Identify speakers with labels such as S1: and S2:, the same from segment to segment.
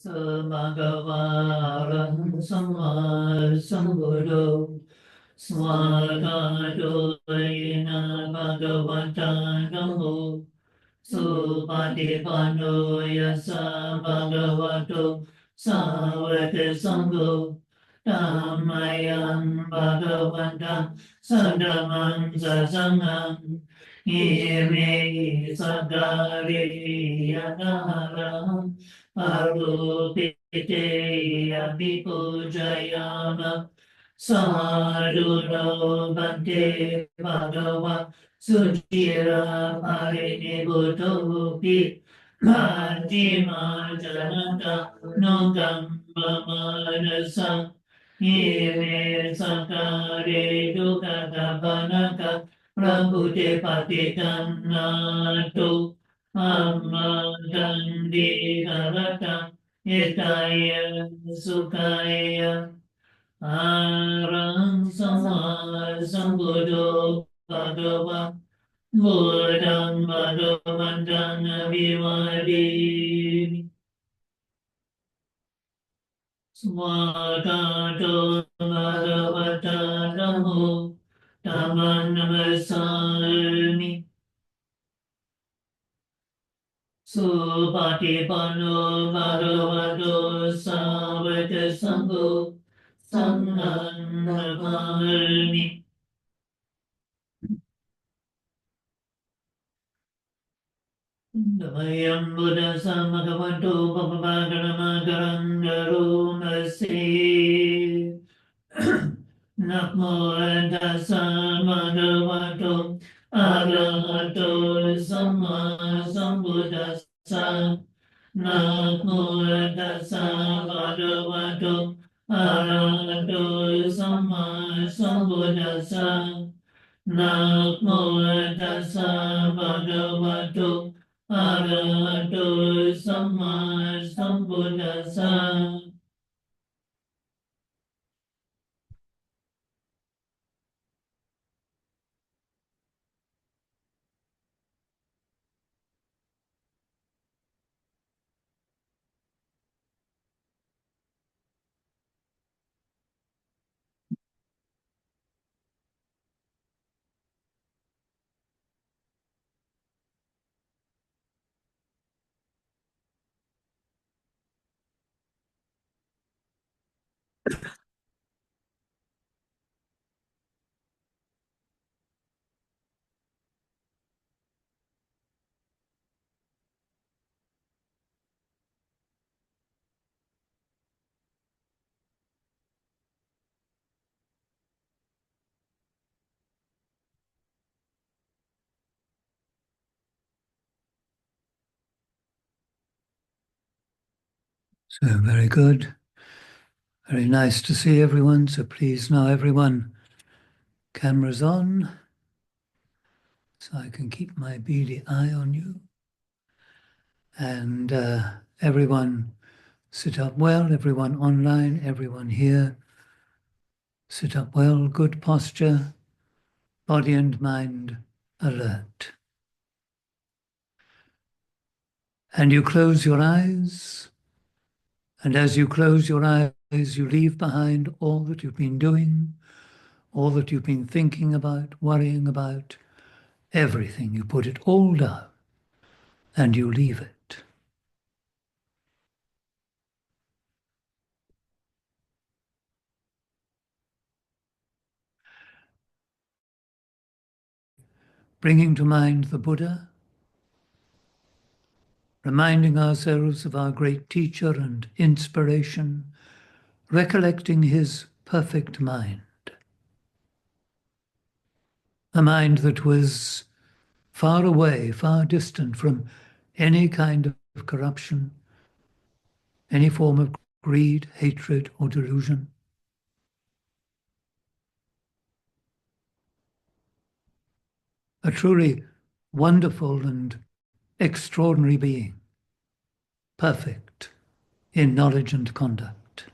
S1: Bhagavaram Samma Sambuddho Swagato Yena Bhagavata Namo Supatipano Yasa Bhagavato Savaka Sangho Dhammayam Bhagavata Sadamang Sasangam Ime Sagari Yanaharam Arupite Abhipujayama Sadhuno Bhante Bhagava Sujira Parinibutopi Bhajima Janata Nogam Bamanasa Ime Sakare Dukata Banaka Prabhute Patikannato Amma Gandhi Karata Etaya Sukaya Arang Sama Sambuddho Bhagava Buddhang Bhagavantang Abhivadimi Swagato Bhagavata Namo Dhammam Namasami Supatipano Bhagavato Savaka Sangho Sangham Namami Dvayam Buddha Samagavanto Bhagavagaramagarangaro Nase Namo Tassa Bhagavato Arahato Samma Sambuddhassa Namo Tassa Bhagavato Arahato Samma Sambuddhassa Namo Tassa Bhagavato Arahato Samma Sambuddhassa. So very good. Very nice to see everyone. So please now everyone, cameras on, so I can keep my beady eye on you. And everyone sit up well, everyone online, everyone here. Sit up well, good posture, body and mind alert. And you close your eyes. And as you close your eyes, you leave behind all that you've been doing, all that you've been thinking about, worrying about, everything. You put it all down and you leave it. Bringing to mind the Buddha, reminding ourselves of our great teacher and inspiration, recollecting his perfect mind, a mind that was far away, far distant from any kind of corruption, any form of greed, hatred, or delusion. A truly wonderful and extraordinary being, perfect in knowledge and conduct.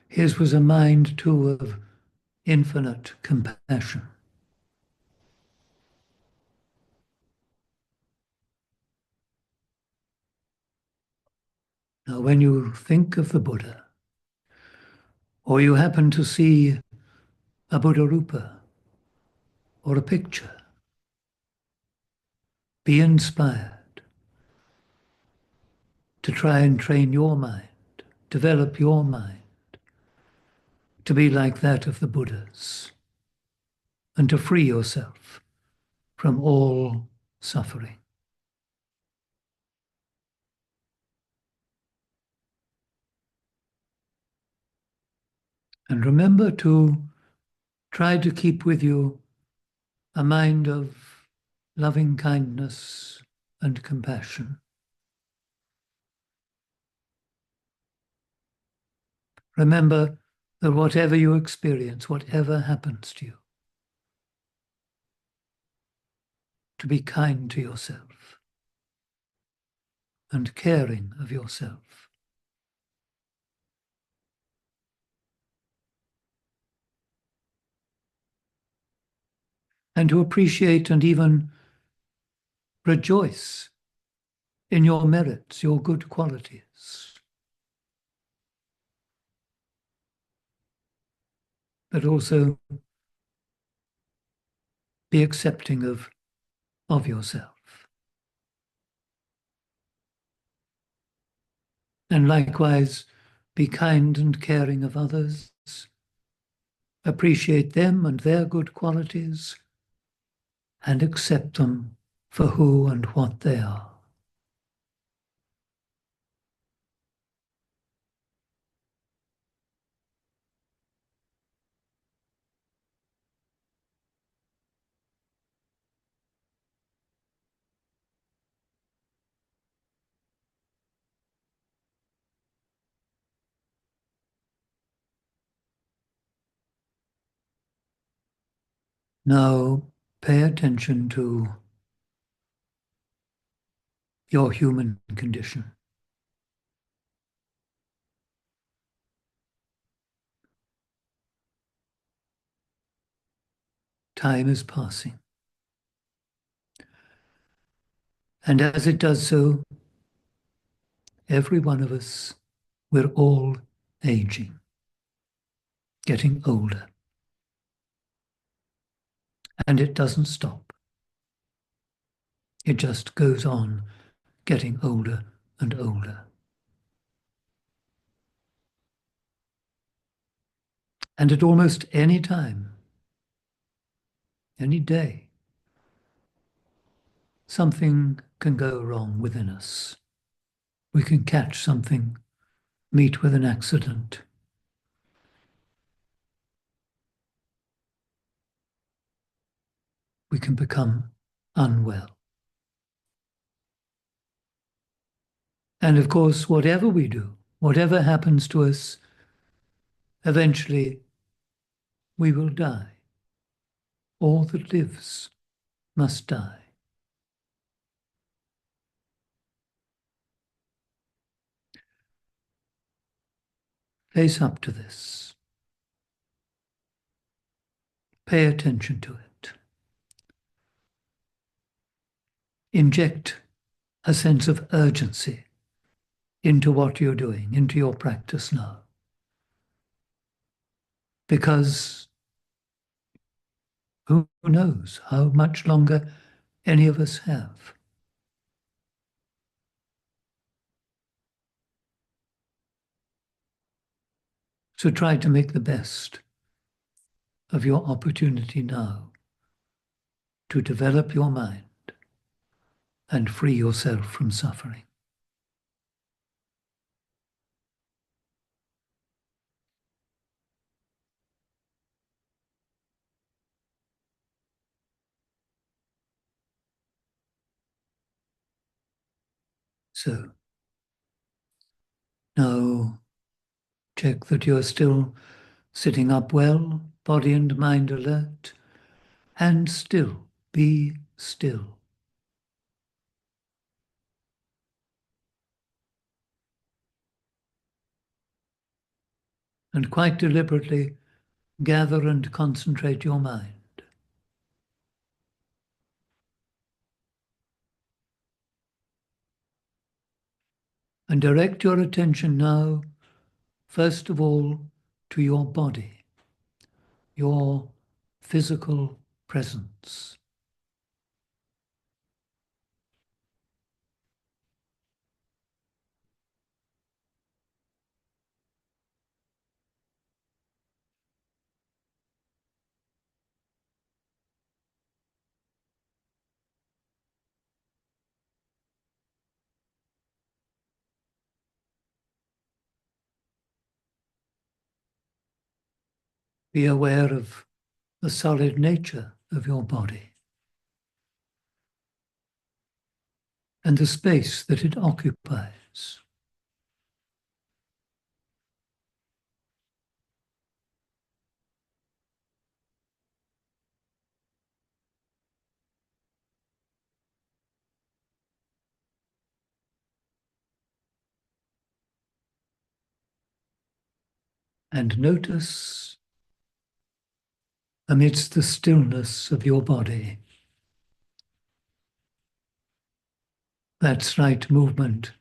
S1: His was a mind, too, of infinite compassion. Now, when you think of the Buddha, or you happen to see a Buddha Rupa or a picture, be inspired to try and train your mind, develop your mind to be like that of the Buddhas, and to free yourself from all suffering. And remember to try to keep with you a mind of loving kindness and compassion. Remember that whatever you experience, whatever happens to you, to be kind to yourself and caring of yourself. And to appreciate and even rejoice in your merits, your good qualities. But also be accepting of yourself. And likewise, be kind and caring of others. Appreciate them and their good qualities, and accept them for who and what they are. Now, pay attention to your human condition. Time is passing. And as it does so, every one of us, we're all aging, getting older. And it doesn't stop. It just goes on getting older and older. And at almost any time, any day, something can go wrong within us. We can catch something, meet with an accident. We can become unwell. And of course, whatever we do, whatever happens to us, eventually we will die. All that lives must die. Face up to this. Pay attention to it. Inject a sense of urgency into what you're doing, into your practice now. Because who knows how much longer any of us have. So try to make the best of your opportunity now to develop your mind and free yourself from suffering. So now check that you're still sitting up well, body and mind alert, and still, be still. And quite deliberately gather and concentrate your mind. And direct your attention now, first of all, to your body, your physical presence. Be aware of the solid nature of your body and the space that it occupies. And notice, amidst the stillness of your body, that slight movement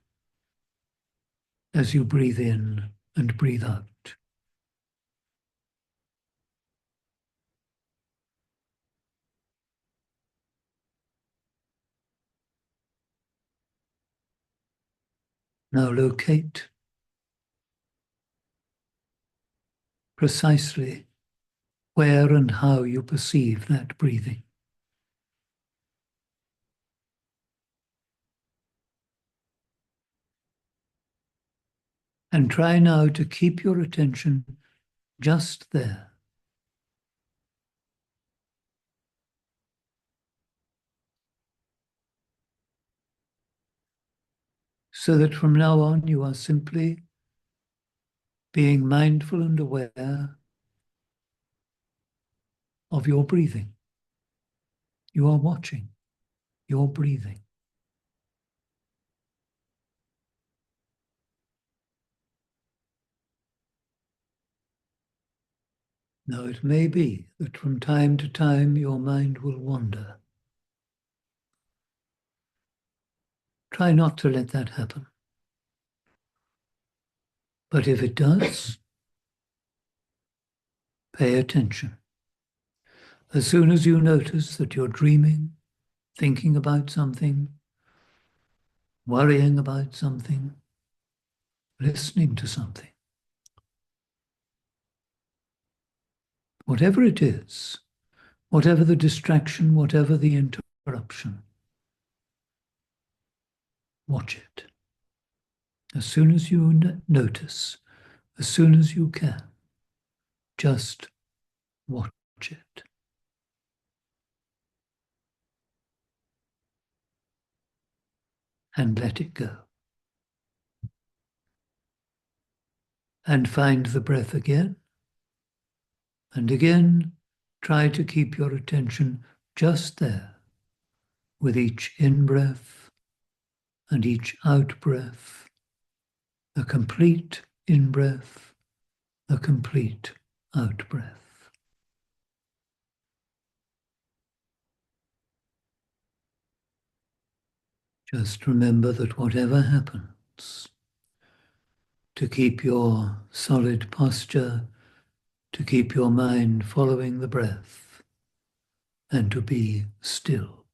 S1: as you breathe in and breathe out. Now locate precisely where and how you perceive that breathing. And try now to keep your attention just there. So that from now on you are simply being mindful and aware of your breathing. You are watching your breathing. Now it may be that from time to time your mind will wander. Try not to let that happen. But if it does, pay attention. As soon as you notice that you're dreaming, thinking about something, worrying about something, listening to something, whatever it is, whatever the distraction, whatever the interruption, watch it. As soon as you notice, as soon as you can, just watch it. And let it go. And find the breath again. And again, try to keep your attention just there with each in-breath and each out-breath, a complete in-breath, a complete out-breath. Just remember that whatever happens, to keep your solid posture, to keep your mind following the breath, and to be still.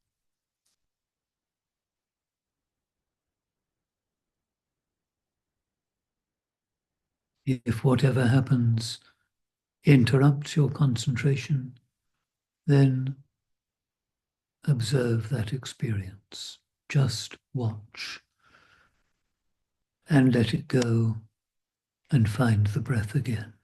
S1: If whatever happens interrupts your concentration, then observe that experience. Just watch and let it go and find the breath again.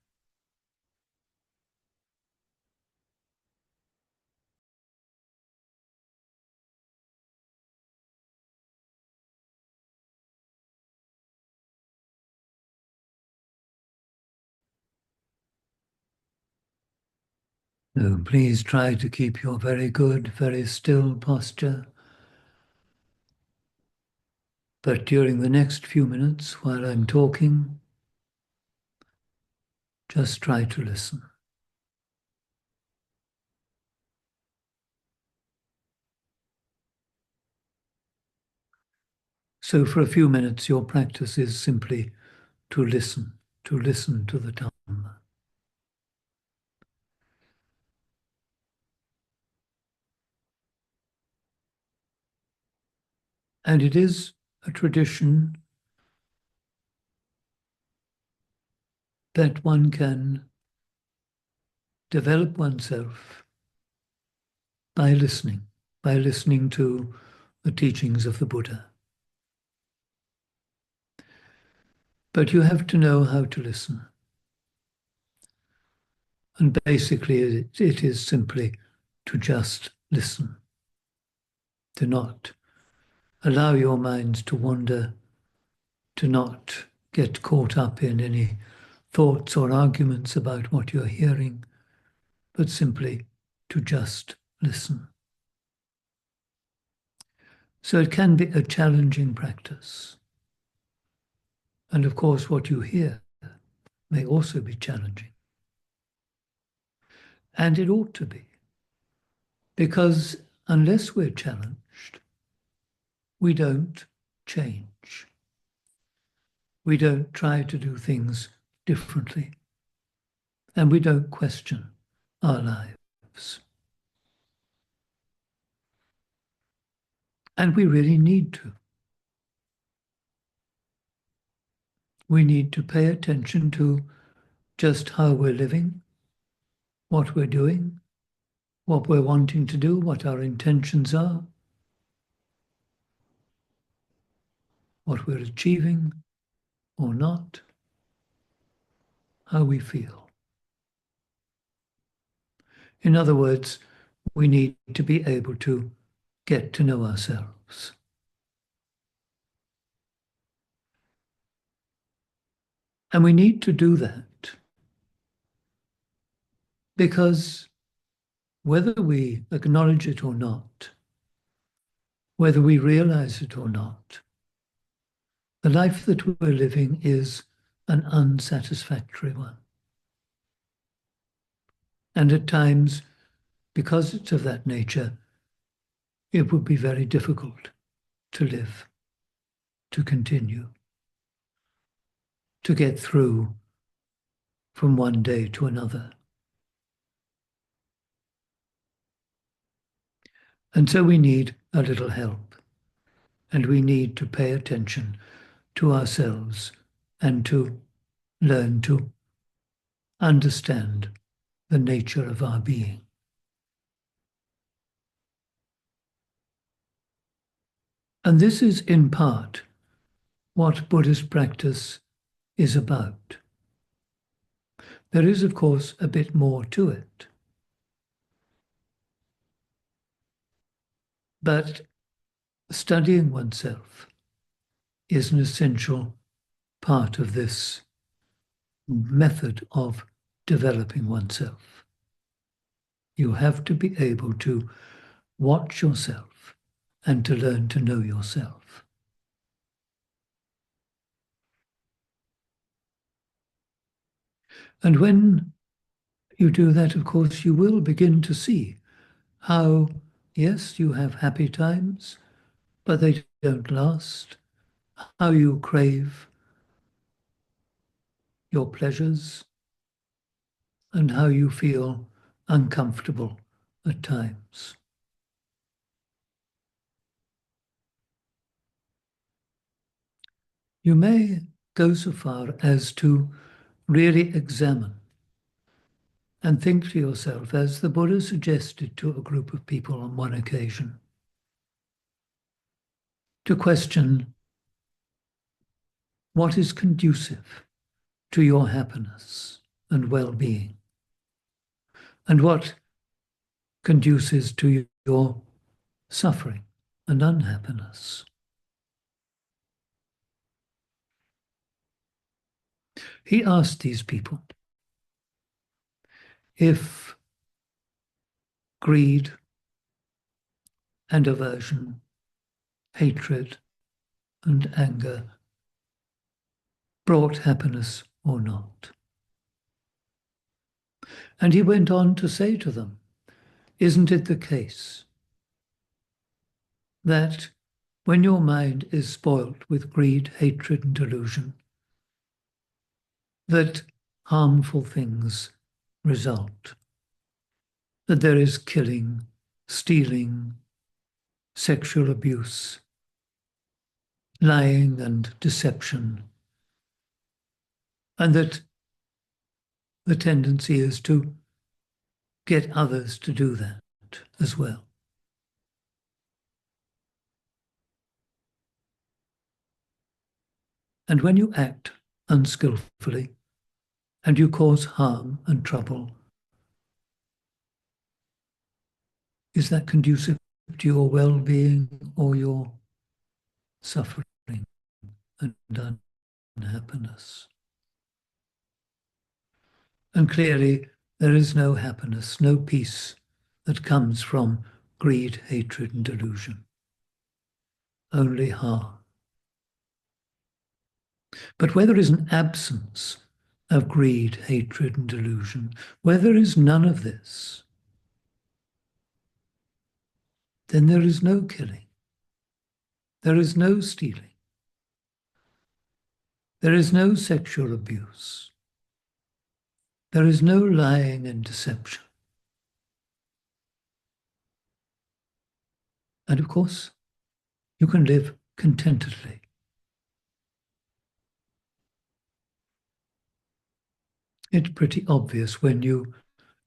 S1: So please try to keep your very good, very still posture. But during the next few minutes while I'm talking, just try to listen. So for a few minutes, your practice is simply to listen to the Dhamma. And it is a tradition that one can develop oneself by listening to the teachings of the Buddha. But you have to know how to listen. And basically, it is simply to just listen, to not allow your mind to wander, to not get caught up in any thoughts or arguments about what you're hearing, but simply to just listen. So it can be a challenging practice. And of course, what you hear may also be challenging. And it ought to be. Because unless we're challenged, we don't change. We don't try to do things differently. And we don't question our lives. And we really need to. We need to pay attention to just how we're living, what we're doing, what we're wanting to do, what our intentions are, what we're achieving or not, how we feel. In other words, we need to be able to get to know ourselves. And we need to do that because whether we acknowledge it or not, whether we realize it or not, the life that we're living is an unsatisfactory one. And at times, because it's of that nature, it would be very difficult to live, to continue, to get through from one day to another. And so we need a little help, and we need to pay attention to ourselves and to learn to understand the nature of our being. And this is in part what Buddhist practice is about. There is, of course, a bit more to it. But studying oneself is an essential part of this method of developing oneself. You have to be able to watch yourself and to learn to know yourself. And when you do that, of course, you will begin to see how, yes, you have happy times, but they don't last, how you crave your pleasures, and how you feel uncomfortable at times. You may go so far as to really examine and think to yourself, as the Buddha suggested to a group of people on one occasion, to question what is conducive to your happiness and well-being, and what conduces to your suffering and unhappiness. He asked these people if greed and aversion, hatred and anger brought happiness or not. And he went on to say to them, isn't it the case that when your mind is spoilt with greed, hatred, and delusion, that harmful things result, that there is killing, stealing, sexual abuse, lying and deception, and that the tendency is to get others to do that as well. And when you act unskillfully and you cause harm and trouble, is that conducive to your well-being or your suffering and unhappiness? And clearly, there is no happiness, no peace that comes from greed, hatred, and delusion. Only harm. But where there is an absence of greed, hatred, and delusion, where there is none of this, then there is no killing. There is no stealing. There is no sexual abuse. There is no lying and deception. And of course, you can live contentedly. It's pretty obvious when you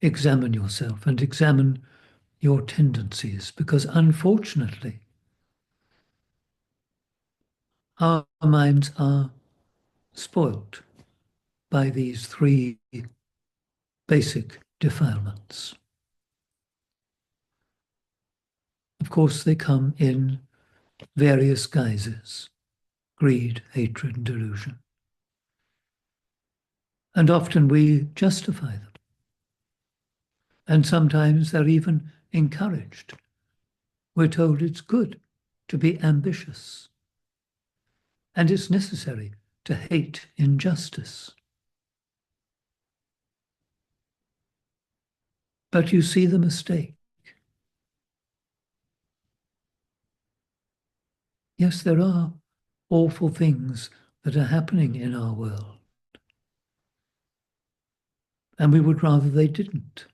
S1: examine yourself and examine your tendencies, because unfortunately, our minds are spoilt by these three basic defilements. Of course, they come in various guises: greed, hatred, and delusion. And often we justify them. And sometimes they're even encouraged. We're told it's good to be ambitious. And it's necessary to hate injustice. But you see the mistake. Yes, there are awful things that are happening in our world. And we would rather they didn't.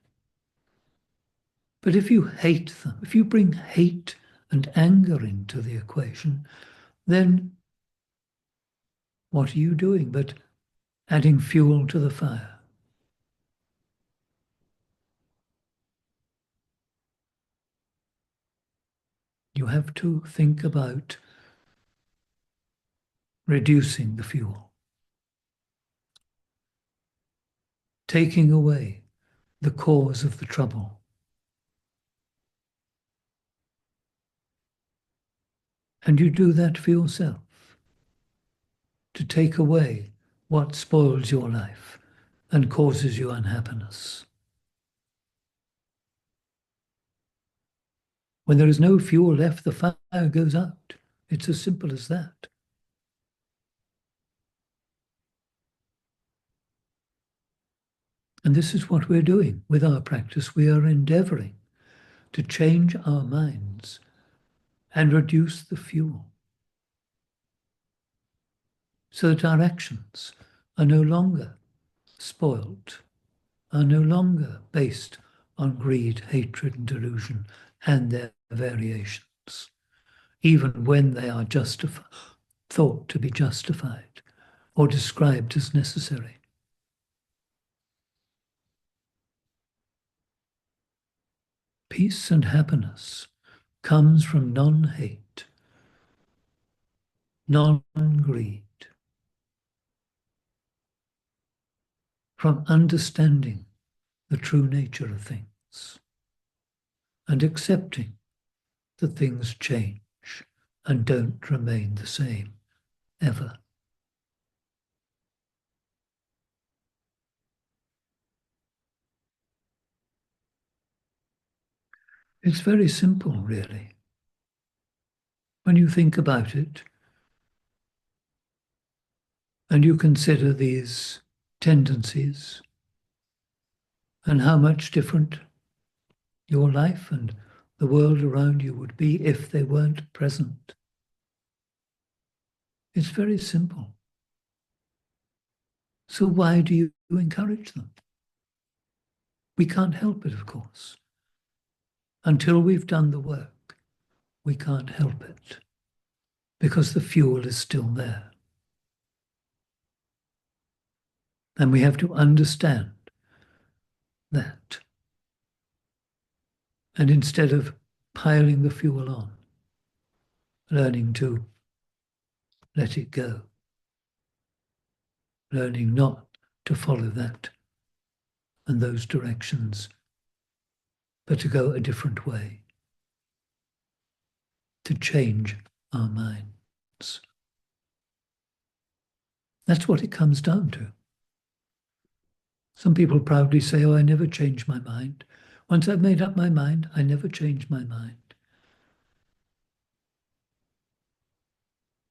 S1: But if you hate them, if you bring hate and anger into the equation, then what are you doing but adding fuel to the fire? You have to think about reducing the fuel, taking away the cause of the trouble. And you do that for yourself, to take away what spoils your life and causes you unhappiness. When there is no fuel left, the fire goes out. It's as simple as that. And this is what we're doing with our practice. We are endeavoring to change our minds and reduce the fuel so that our actions are no longer spoiled, are no longer based on greed, hatred, and delusion and their variations, even when they are thought to be justified or described as necessary. Peace and happiness comes from non-hate, non-greed, from understanding the true nature of things and accepting that things change and don't remain the same ever. It's very simple, really. When you think about it and you consider these tendencies and how much different your life and the world around you would be if they weren't present. It's very simple. So why do you encourage them? We can't help it, of course. Until we've done the work, we can't help it because the fuel is still there. And we have to understand that. And instead of piling the fuel on, learning to let it go, learning not to follow that and those directions, but to go a different way, to change our minds. That's what it comes down to. Some people proudly say, oh, I never change my mind. Once I've made up my mind, I never change my mind.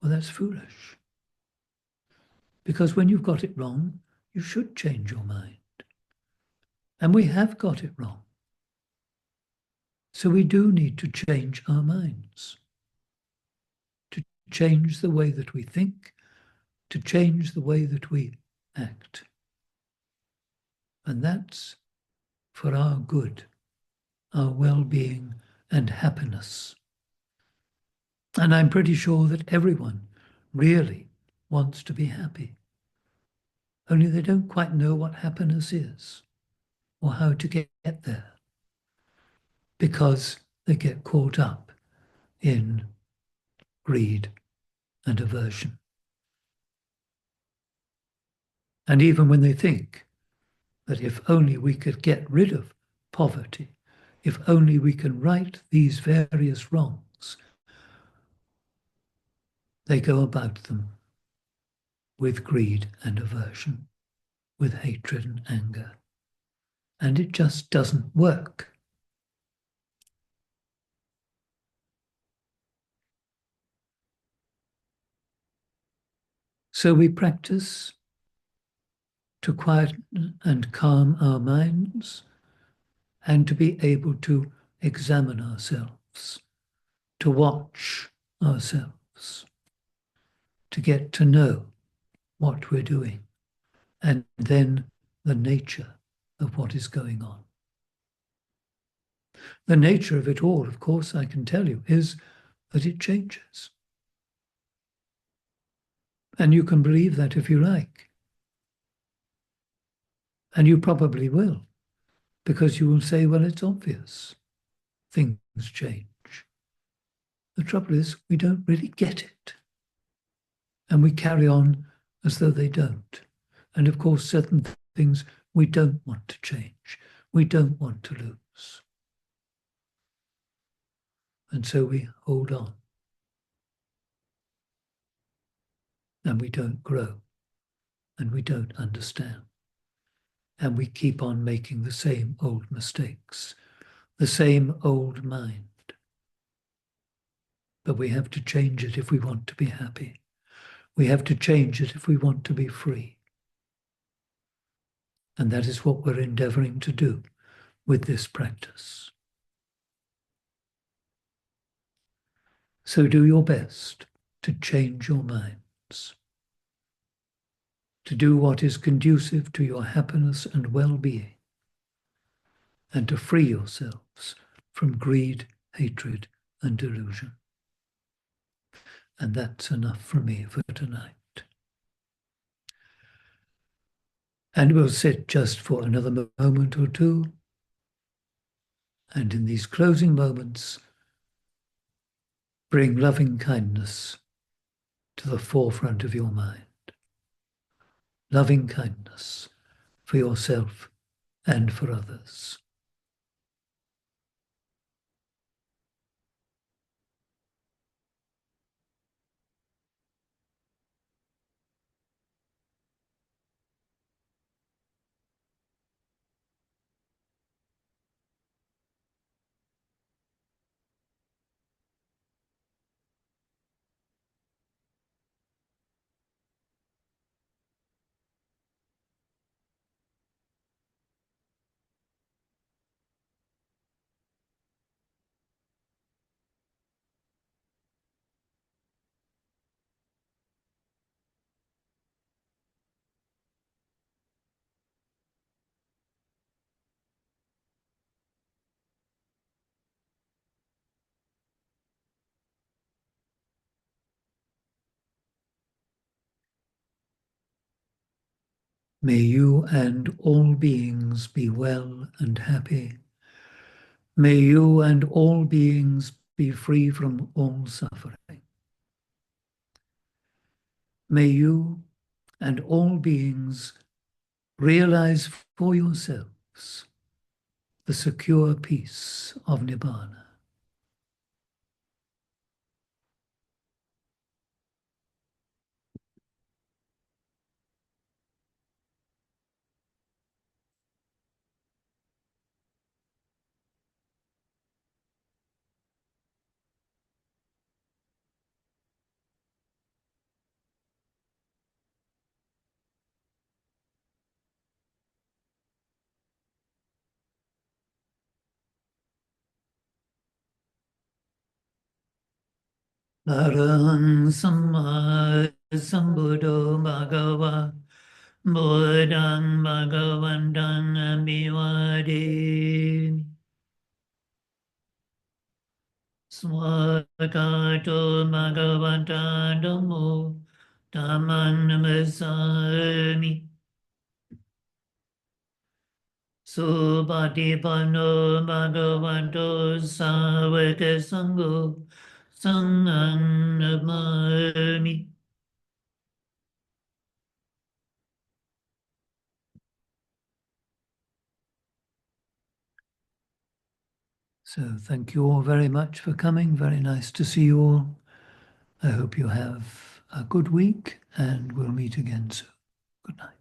S1: Well, that's foolish. Because when you've got it wrong, you should change your mind. And we have got it wrong. So we do need to change our minds, to change the way that we think, to change the way that we act. And that's for our good, our well-being and happiness. And I'm pretty sure that everyone really wants to be happy. Only they don't quite know what happiness is or how to get there because they get caught up in greed and aversion. And even when they think that if only we could get rid of poverty, if only we can right these various wrongs, they go about them with greed and aversion, with hatred and anger. And it just doesn't work. So we practice to quieten and calm our minds and to be able to examine ourselves, to watch ourselves, to get to know what we're doing, and then the nature of what is going on. The nature of it all, of course, I can tell you, is that it changes. And you can believe that if you like. And you probably will, because you will say, well, it's obvious. Things change. The trouble is, we don't really get it. And we carry on as though they don't. And of course, certain things we don't want to change. We don't want to lose. And so we hold on. And we don't grow. And we don't understand. And we keep on making the same old mistakes, the same old mind. But we have to change it if we want to be happy. We have to change it if we want to be free. And that is what we're endeavoring to do with this practice. So do your best to change your minds, to do what is conducive to your happiness and well-being, and to free yourselves from greed, hatred, and delusion. And that's enough for me for tonight. And we'll sit just for another moment or two. And in these closing moments, bring loving kindness to the forefront of your mind. Loving kindness for yourself and for others. May you and all beings be well and happy. May you and all beings be free from all suffering. May you and all beings realize for yourselves the secure peace of Nibbana. Arahang Samma Sambuddho Bhagava Buddhang Bhagavantang Abhivademi Swakato Bhagavata Dhammo Dhammang Namasami Supatipanno Bhagavato Savaka Sangho Sanghang Namami. So thank you all very much for coming. Very nice to see you all. I hope you have a good week and we'll meet again soon. Good night.